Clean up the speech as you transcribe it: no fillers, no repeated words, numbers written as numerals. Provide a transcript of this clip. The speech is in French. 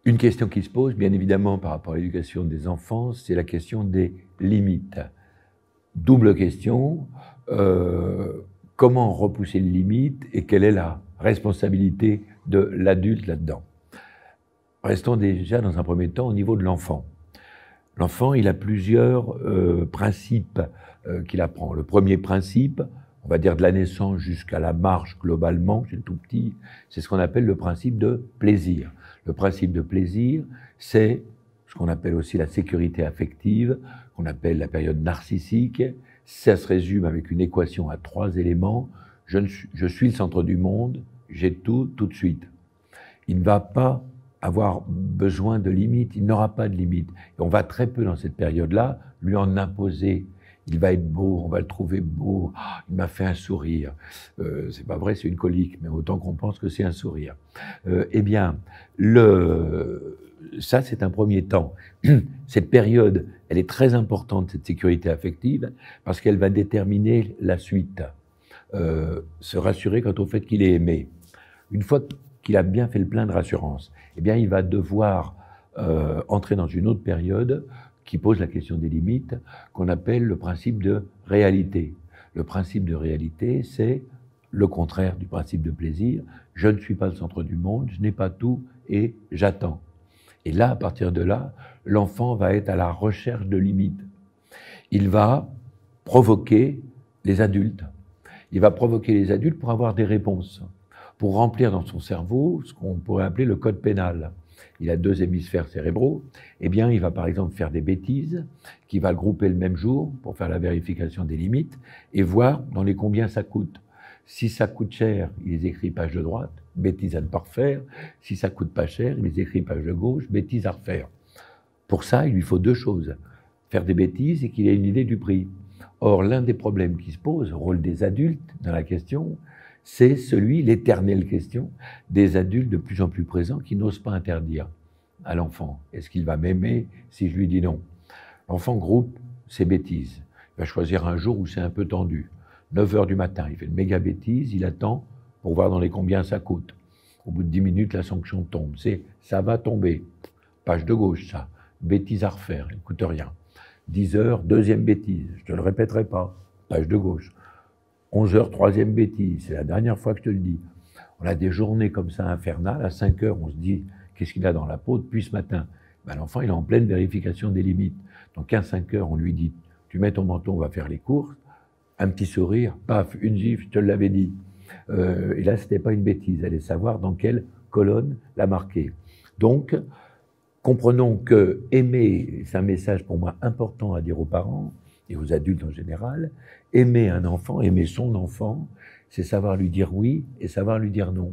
Une question qui se pose, bien évidemment, par rapport à l'éducation des enfants, c'est la question des limites. Double question, comment repousser les limites et quelle est la responsabilité de l'adulte là-dedans? Restons déjà dans un premier temps au niveau de l'enfant. L'enfant, il a plusieurs principes qu'il apprend. Le premier principe, on va dire de la naissance jusqu'à la marche globalement, chez le tout petit, c'est ce qu'on appelle le principe de plaisir. Le principe de plaisir, c'est ce qu'on appelle aussi la sécurité affective, qu'on appelle la période narcissique. Ça se résume avec une équation à 3 éléments. Je suis le centre du monde, j'ai tout de suite. Il ne va pas avoir besoin de limites, il n'aura pas de limites. Et on va très peu dans cette période-là lui en imposer. Il va être beau, on va le trouver beau. Oh, il m'a fait un sourire. C'est pas vrai, c'est une colique, mais autant qu'on pense que c'est un sourire. Eh bien, ça c'est un premier temps. Cette période, elle est très importante, cette sécurité affective, parce qu'elle va déterminer la suite. Se rassurer quant au fait qu'il est aimé. Une fois qu'il a bien fait le plein de rassurance, eh bien, il va devoir entrer dans une autre période qui pose la question des limites, qu'on appelle le principe de réalité. Le principe de réalité, c'est le contraire du principe de plaisir. Je ne suis pas le centre du monde, je n'ai pas tout et j'attends. Et là, à partir de là, l'enfant va être à la recherche de limites. Il va provoquer les adultes. Il va provoquer les adultes pour avoir des réponses, pour remplir dans son cerveau ce qu'on pourrait appeler le code pénal. Il a 2 hémisphères cérébraux, eh bien, il va par exemple faire des bêtises, qu'il va grouper le même jour pour faire la vérification des limites et voir dans les combien ça coûte. Si ça coûte cher, il les écrit page de droite, bêtise à ne pas refaire. Si ça coûte pas cher, il les écrit page de gauche, bêtise à refaire. Pour ça, il lui faut 2 choses. Faire des bêtises et qu'il ait une idée du prix. Or, l'un des problèmes qui se pose, au rôle des adultes dans la question, c'est l'éternelle question, des adultes de plus en plus présents qui n'osent pas interdire à l'enfant. Est-ce qu'il va m'aimer si je lui dis non? L'enfant groupe ses bêtises. Il va choisir un jour où c'est un peu tendu. 9 h du matin, il fait une méga bêtise, il attend pour voir dans les combien ça coûte. Au bout de 10 minutes, la sanction tombe. Ça va tomber. Page de gauche, ça. Bêtise à refaire, il ne coûte rien. 10 h, deuxième bêtise, je ne te le répéterai pas. Page de gauche. 11 h, troisième bêtise, c'est la dernière fois que je te le dis. On a des journées comme ça infernales, à 5 h, on se dit, qu'est-ce qu'il a dans la peau depuis ce matin? Ben, l'enfant, il est en pleine vérification des limites. Donc à 5 h, on lui dit, tu mets ton manteau, on va faire les courses. Un petit sourire, paf, une gifle, je te l'avais dit. Et là, c'était pas une bêtise, elle allait savoir dans quelle colonne la marquer. Donc, comprenons que aimer, c'est un message pour moi important à dire aux parents, et aux adultes en général, aimer un enfant, aimer son enfant, c'est savoir lui dire oui et savoir lui dire non.